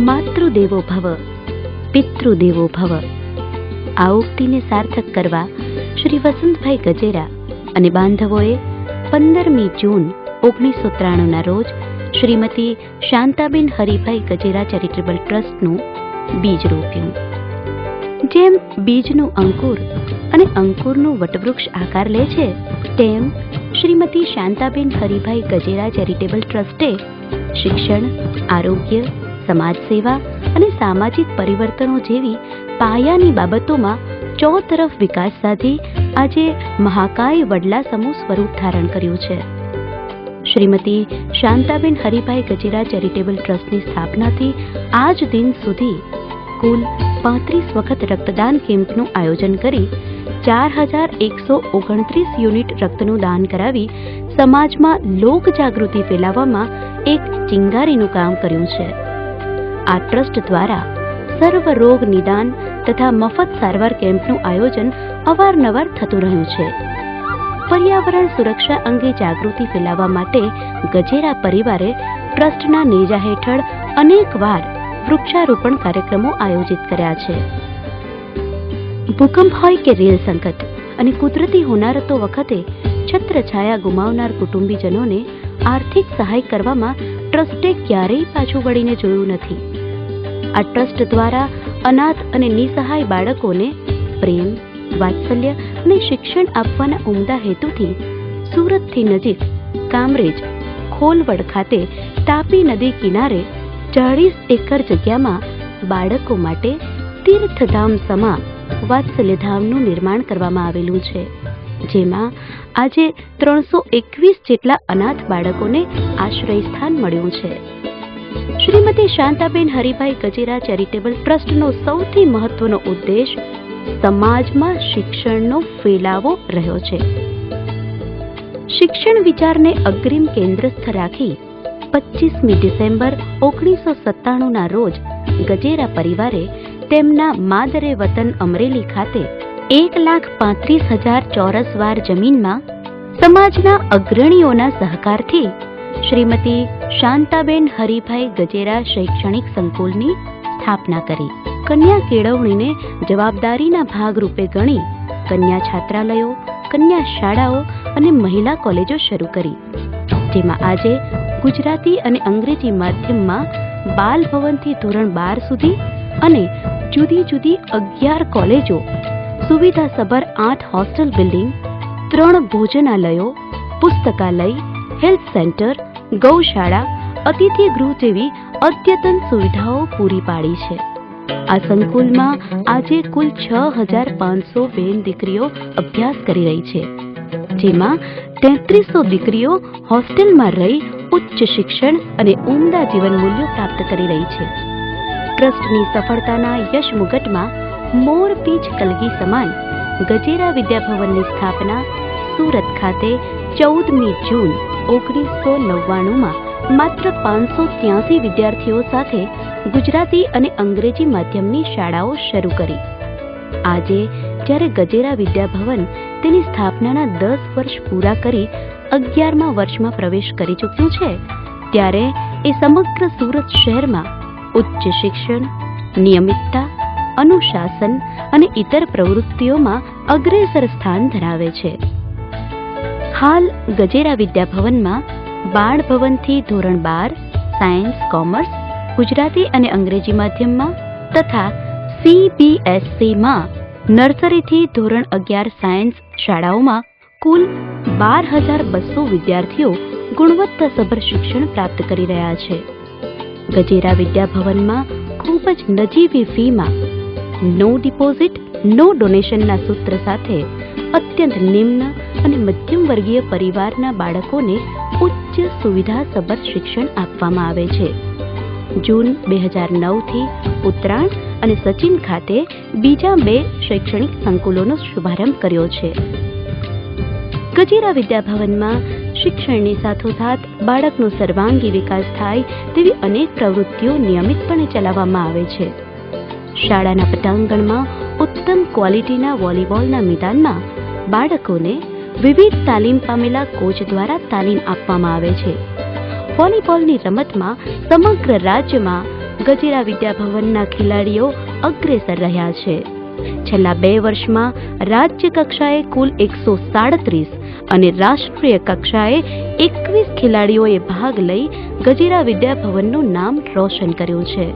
માતૃદેવો ભવ, પિતૃદેવો ભવ. આ ઉક્તિને સાર્થક કરવા શ્રી વસંતભાઈ ગજેરા અને બાંધવોએ 15મી જૂન 1993ના રોજ શ્રીમતી શાંતાબેન હરિભાઈ ગજેરા ચેરિટેબલ ટ્રસ્ટનું બીજ રોપ્યું. જેમ બીજનું અંકુર અને અંકુરનું વટવૃક્ષ આકાર લે છે, તેમ શ્રીમતી શાંતાબેન હરિભાઈ ગજેરા ચેરિટેબલ ટ્રસ્ટે શિક્ષણ, આરોગ્ય, સમાજ સેવા અને સામાજિક પરિવર્તનો જેવી પાયાની બાબતોમાં ચોતરફ વિકાસ સાધી આજે મહાકાય વડલા સમૂહ સ્વરૂપ ધારણ કર્યું છે. શ્રીમતી શાંતાબેન હરિભાઈ ગજેરા ચેરિટેબલ ટ્રસ્ટની સ્થાપનાથી આજ દિન સુધી કુલ 35 વખત રક્તદાન કેમ્પનું આયોજન કરી 4129 યુનિટ રક્તનું દાન કરાવી સમાજમાં લોક જાગૃતિ ફેલાવવામાં એક ચિંગારીનું કામ કર્યું છે. આ ટ્રસ્ટ દ્વારા સર્વ રોગ નિદાન તથા મફત સારવાર કેમ્પનું આયોજન અવારનવાર થતું રહ્યું છે. પર્યાવરણ સુરક્ષા અંગે જાગૃતિ ફેલાવવા માટે ગજેરા પરિવારે ટ્રસ્ટના નેજા હેઠળ અનેકવાર વૃક્ષારોપણ કાર્યક્રમો આયોજિત કર્યા છે. ભૂકંપ હોય કે રેલ સંકટ અને કુદરતી હોનારતો વખતે છત્રછાયા ગુમાવનાર કુટુંબીજનોને આર્થિક સહાય કરવામાં ટ્રસ્ટે ક્યારેય પાછું વળીને જોયું નથી. આ ટ્રસ્ટ દ્વારા અનાથ અને નિસહાય બાળકોને પ્રેમ, વાત્સલ્ય અને શિક્ષણ આપવાના ઉમદા હેતુથી સુરતથી નજીક કામરેજ ખોલવડ ખાતે તાપી નદી કિનારે 40 એકર જગ્યામાં બાળકો માટે તીર્થધામ સમા વાત્સલ્યધામનું નિર્માણ કરવામાં આવેલું છે, જેમાં આજે 321 જેટલા અનાથ બાળકોને આશ્રય સ્થાન મળ્યું છે. શ્રીમતી શાંતાબેન હરિભાઈ ગજેરા ચેરિટેબલ ટ્રસ્ટનો સૌથી મહત્વનો ઉદ્દેશ સમાજમાં શિક્ષણનો ફેલાવો રહ્યો છે. શિક્ષણ વિચારને અગ્રીમ કેન્દ્રસ્થ રાખી 25મી ડિસેમ્બર 1997ના રોજ ગજેરા પરિવારે તેમના માદરે વતન અમરેલી ખાતે 1,35,000 ચોરસ વાર જમીનમાં સમાજના અગ્રણીઓના સહકારથી શ્રીમતી શાંતાબેન હરિભાઈ ગજેરા શૈક્ષણિક સંકુલની સ્થાપના કરી. કન્યા કેળવણીને જવાબદારીના ભાગરૂપે ગણી કન્યા છાત્રાલયો, કન્યા શાળાઓ અને મહિલા કોલેજો શરૂ કરી, જેમાં આજે ગુજરાતી અને અંગ્રેજી માધ્યમમાં બાલ ભવનથી ધોરણ 12 સુધી અને જુદી જુદી 11 કોલેજો, સુવિધાસભર 8 હોસ્ટેલ બિલ્ડિંગ, 3 ભોજનાલયો, પુસ્તકાલય, હેલ્થ સેન્ટર, ગૌશાળા, અતિથિ ગૃહ જેવી અદ્યતન સુવિધાઓ પૂરી પાડી છે. આ સંકુલમાં આજે કુલ 6,500 બેન દીકરીઓ અભ્યાસ કરી રહી છે, જેમાં 3300 દીકરીઓ હોસ્ટેલમાં રહી ઉચ્ચ શિક્ષણ અને ઉમદા જીવન મૂલ્યો પ્રાપ્ત કરી રહી છે. ટ્રસ્ટની સફળતાના યશ મુગટમાં મોરપીંછ કલગી સમાન ગજેરા વિદ્યાભવનની સ્થાપના સુરત ખાતે 14મી જૂન 1999માં માત્ર 583 વિદ્યાર્થીઓ સાથે ગુજરાતી અને અંગ્રેજી માધ્યમની શાળાઓ શરૂ કરી. આજે જ્યારે ગજેરા વિદ્યાભવન તેની સ્થાપનાના 10 વર્ષ પૂરા કરી 11મા વર્ષમાં પ્રવેશ કરી ચૂક્યું છે, ત્યારે એ સમગ્ર સુરત શહેરમાં ઉચ્ચ શિક્ષણ, નિયમિતતા, અનુશાસન અને ઇતર પ્રવૃત્તિઓમાં અગ્રેસર સ્થાન ધરાવે છે. હાલ ગજેરા વિદ્યાભવનમાં બાળ ભવનથી ધોરણ 12 સાયન્સ, કોમર્સ, ગુજરાતી અને અંગ્રેજી માધ્યમમાં તથા CBSCમાં નર્સરીથી ધોરણ 11 સાયન્સ શાળાઓમાં કુલ 12,200 વિદ્યાર્થીઓ ગુણવત્તાસભર શિક્ષણ પ્રાપ્ત કરી રહ્યા છે. ગજેરા વિદ્યાભવનમાં ખૂબ જ નજીવી ફીમાં નો ડિપોઝિટ, નો ડોનેશનના સૂત્ર સાથે અત્યંત નિમ્ન અને મધ્યમ વર્ગીય પરિવારના બાળકોને ઉચ્ચ સુવિધાસભર શિક્ષણ આપવામાં આવે છે. જૂન 2009થી ઉત્તરાયણ અને સચિન ખાતે બીજા 2 શૈક્ષણિક સંકુલોનો શુભારંભ કર્યો છે. ગજેરા વિદ્યાભવનમાં શિક્ષણની સાથોસાથ બાળકનો સર્વાંગી વિકાસ થાય તેવી અનેક પ્રવૃત્તિઓ નિયમિતપણે ચલાવવામાં આવે છે. શાળાના પટાંગણમાં ઉત્તમ ક્વોલિટીના વોલીબોલના મેદાનમાં બાળકોને વિવિધ તાલીમ પામેલા કોચ દ્વારા તાલીમ આપવામાં આવે છે. વોલીબોલની રમતમાં સમગ્ર રાજ્યમાં ગજેરા વિદ્યાભવનના ખેલાડીઓ અગ્રેસર રહ્યા છે. છેલ્લા 2 વર્ષમાં રાજ્ય કક્ષાએ કુલ 137 અને રાષ્ટ્રીય કક્ષાએ 21 ખેલાડીઓએ ભાગ લઈ ગજેરા વિદ્યાભવનનું નામ રોશન કર્યું છે.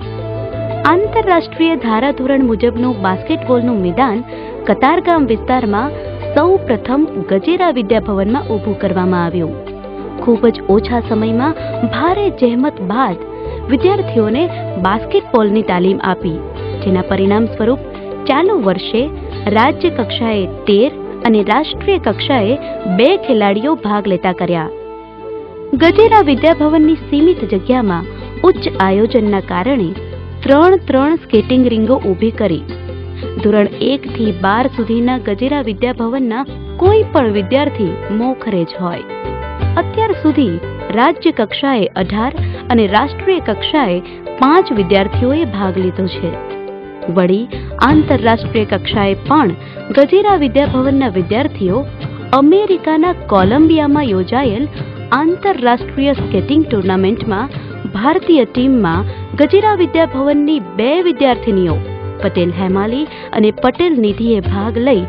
આંતરરાષ્ટ્રીય ધારાધોરણ મુજબનું બાસ્કેટબોલનું મેદાન કતારગામ વિસ્તારમાં સૌ પ્રથમ ગજેરા વિદ્યાભવનમાં ઊભું કરવામાં આવ્યું. ખૂબ જ ઓછા સમયમાં ભારે જહેમત બાદ વિદ્યાર્થીઓને બાસ્કેટબોલની તાલીમ આપી, જેના પરિણામ સ્વરૂપ ચાલુ વર્ષે રાજ્ય કક્ષાએ 13 અને રાષ્ટ્રીય કક્ષાએ 2 ખેલાડીઓ ભાગ લેતા કર્યા. ગજેરા વિદ્યાભવનની સીમિત જગ્યામાં ઉચ્ચ આયોજનના કારણે 3 સ્કેટિંગ રીંગો ઊભી કરી ધોરણ 1 થી 12 સુધીના ગજેરા વિદ્યાભવનના કોઈ પણ વિદ્યાર્થી મોખરે જ હોય. અત્યાર સુધી રાજ્ય કક્ષાએ 18 અને રાષ્ટ્રીય કક્ષાએ 5 વિદ્યાર્થીઓએ ભાગ લીધો છે. વળી આંતરરાષ્ટ્રીય કક્ષાએ પણ ગજેરા વિદ્યાભવનના વિદ્યાર્થીઓ અમેરિકાના કોલંબિયામાં યોજાયેલ આંતરરાષ્ટ્રીય સ્કેટિંગ ટુર્નામેન્ટમાં ભારતીય ટીમમાં ગજેરા વિદ્યાભવનની 2 વિદ્યાર્થીનીઓ પટેલ હેમાલી અને પટેલ નિધિએ ભાગ લઈ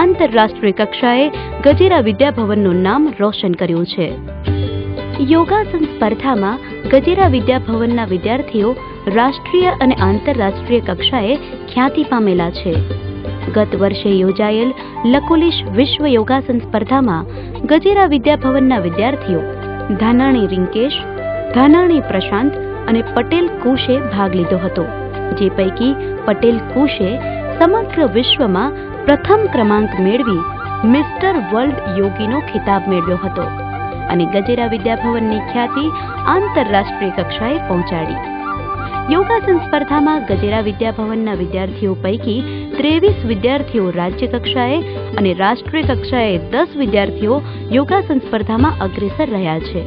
આંતરરાષ્ટ્રીય કક્ષાએ ગજેરા વિદ્યાભવનનું નામ રોશન કર્યું છે. યોગાસન સ્પર્ધામાં ગજેરા વિદ્યાભવનના વિદ્યાર્થીઓ રાષ્ટ્રીય અને આંતરરાષ્ટ્રીય કક્ષાએ ખ્યાતિ પામેલા છે. ગત વર્ષે યોજાયેલ લકુલિશ વિશ્વ યોગાસન સ્પર્ધામાં ગજેરા વિદ્યાભવનના વિદ્યાર્થીઓ ધાનાણી રિંકેશ, ધાનાણી પ્રશાંત અને પટેલ કુશે ભાગ લીધો હતો. જે પૈકી પટેલ કુશે સમગ્ર વિશ્વમાં પ્રથમ ક્રમાંક મેળવી મિસ્ટર વર્લ્ડ યોગીનો ખિતાબ મેળવ્યો હતો અને ગજેરા વિદ્યાભવનની ખ્યાતિ આંતરરાષ્ટ્રીય કક્ષાએ પહોંચાડી. યોગાસન સ્પર્ધામાં ગજેરા વિદ્યાભવનના વિદ્યાર્થીઓ પૈકી 23 વિદ્યાર્થીઓ રાજ્ય કક્ષાએ અને રાષ્ટ્રીય કક્ષાએ 10 વિદ્યાર્થીઓ યોગાસન સ્પર્ધામાં અગ્રેસર રહ્યા છે.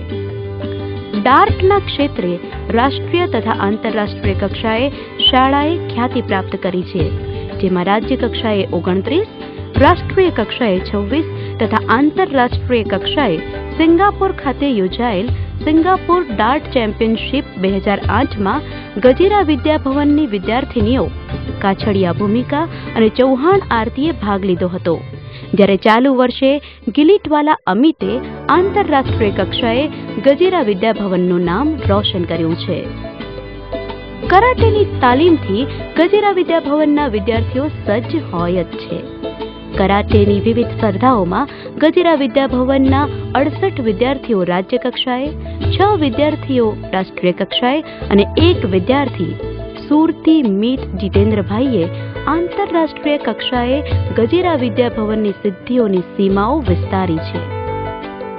ડાર્ટના ક્ષેત્રે રાષ્ટ્રીય તથા આંતરરાષ્ટ્રીય કક્ષાએ શાળાએ ખ્યાતિ પ્રાપ્ત કરી છે, જેમાં રાજ્ય કક્ષાએ 29, રાષ્ટ્રીય કક્ષાએ 26 તથા આંતરરાષ્ટ્રીય કક્ષાએ સિંગાપોર ખાતે યોજાયેલ સિંગાપોર ડાર્ટ ચેમ્પિયનશિપ 2008માં ગજેરા વિદ્યાભવનની વિદ્યાર્થીનીઓ કાછડિયા ભૂમિકા અને ચૌહાણ આરતીએ ભાગ લીધો હતો. જ્યારે ચાલુ વર્ષે ગિલીટવાલા અમિતે આંતરરાષ્ટ્રીય કક્ષાએ ગજેરા વિદ્યાભવનનું નામ રોશન કર્યું છે. કરાટેની તાલીમથી ગજેરા વિદ્યાભવનના વિદ્યાર્થીઓ સજ્જ હોય જ છે. કરાટેની વિવિધ સ્પર્ધાઓમાં ગજેરા વિદ્યાભવનના 68 વિદ્યાર્થીઓ રાજ્ય કક્ષાએ, 6 વિદ્યાર્થીઓ રાષ્ટ્રીય કક્ષાએ અને 1 વિદ્યાર્થી સુરતી મીત જીતેન્દ્રભાઈએ આંતરરાષ્ટ્રીય કક્ષાએ ગજેરા વિદ્યાભવનની સિદ્ધિઓની સીમાઓ વિસ્તારી છે.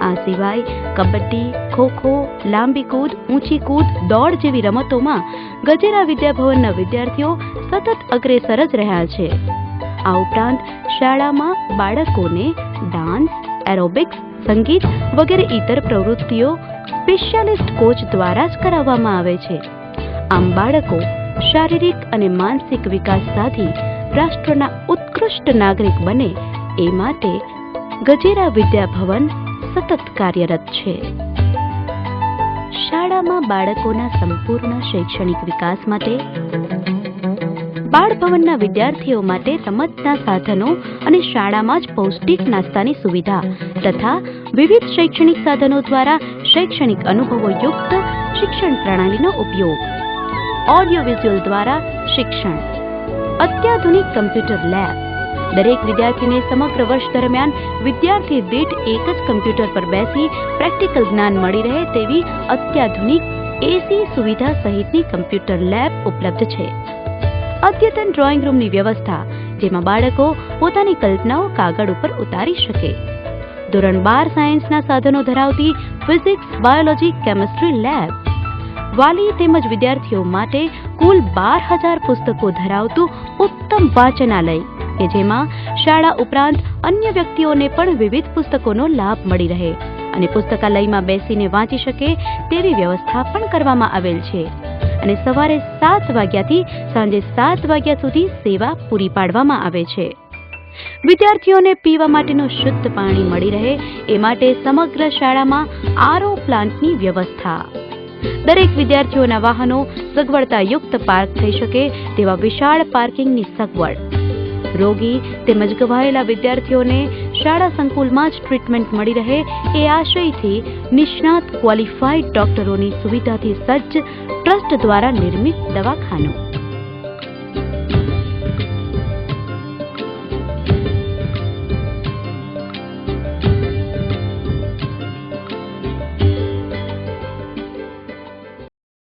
આ સિવાય કબડ્ડી, ખોખો, લાંબી કૂદ, ઊંચી કૂદ, દોડ જેવી રમતોમાં ગજેરા વિદ્યાભવનના વિદ્યાર્થીઓ સતત અગ્રેસર જ રહ્યા છે. આ ઉપરાંત શાળામાં બાળકોને ડાન્સ, એરોબિક્સ, સંગીત વગેરે ઇતર પ્રવૃત્તિઓ સ્પેશિયાલિસ્ટ કોચ દ્વારા જ કરાવવામાં આવે છે. આમ બાળકો શારીરિક અને માનસિક વિકાસ સાધી રાષ્ટ્રના ઉત્કૃષ્ટ નાગરિક બને એ માટે ગજેરા વિદ્યાભવન સતત કાર્યરત છે. શાળામાં બાળકોના સંપૂર્ણ શૈક્ષણિક વિકાસ માટે બાળભવનના વિદ્યાર્થીઓ માટે રમતના સાધનો અને શાળામાં જ પૌષ્ટિક નાસ્તાની સુવિધા તથા વિવિધ શૈક્ષણિક સાધનો દ્વારા શૈક્ષણિક અનુભવો યુક્ત શિક્ષણ પ્રણાલીનો ઉપયોગ, ઓડિયો વિઝ્યુઅલ દ્વારા શિક્ષણ, અત્યાધુનિક કમ્પ્યુટર લેબ, દરેક વિદ્યાર્થીને સમગ્ર વર્ષ દરમિયાન વિદ્યાર્થી દીઠ એક જ કમ્પ્યુટર પર બેસી પ્રેક્ટિકલ જ્ઞાન મળી રહે તેવી અત્યાધુનિક એસી સુવિધા સહિતની કમ્પ્યુટર લેબ ઉપલબ્ધ છે. અદ્યતન ડ્રોઈંગ રૂમની વ્યવસ્થા, જેમાં બાળકો પોતાની કલ્પનાઓ કાગળ ઉપર ઉતારી શકે. ધોરણ 12 સાયન્સના સાધનો ધરાવતી ફિઝિક્સ, બાયોલોજી, કેમિસ્ટ્રી લેબ, વાલી તેમજ વિદ્યાર્થીઓ માટે કુલ 12,000 પુસ્તકો ધરાવતું ઉત્તમ વાંચનાલય કે જેમાં શાળા ઉપરાંત અન્ય વ્યક્તિઓને પણ વિવિધ પુસ્તકોનો લાભ મળી રહે અને પુસ્તકાલયમાં બેસીને વાંચી શકે તેવી વ્યવસ્થા પણ કરવામાં આવેલ છે અને સવારે 7 વાગ્યાથી સાંજે 7 વાગ્યા સુધી સેવા પૂરી પાડવામાં આવે છે. વિદ્યાર્થીઓને પીવા માટેનું શુદ્ધ પાણી મળી રહે એ માટે સમગ્ર શાળામાં આરઓ પ્લાન્ટની વ્યવસ્થા. દરેક વિદ્યાર્થીઓના વાહનો સગવડતાયુક્ત પાર્ક થઈ શકે તેવા વિશાળ પાર્કિંગની સગવડ, રોગી તેમજ ઘવાયેલા વિદ્યાર્થીઓને શાળા સંકુલમાં જ ટ્રીટમેન્ટ મળી રહે એ આશયથી નિષ્ણાત ક્વોલિફાઈડ ડોક્ટરોની સુવિધાથી સજ્જ ટ્રસ્ટ દ્વારા નિર્મિત દવાખાનું.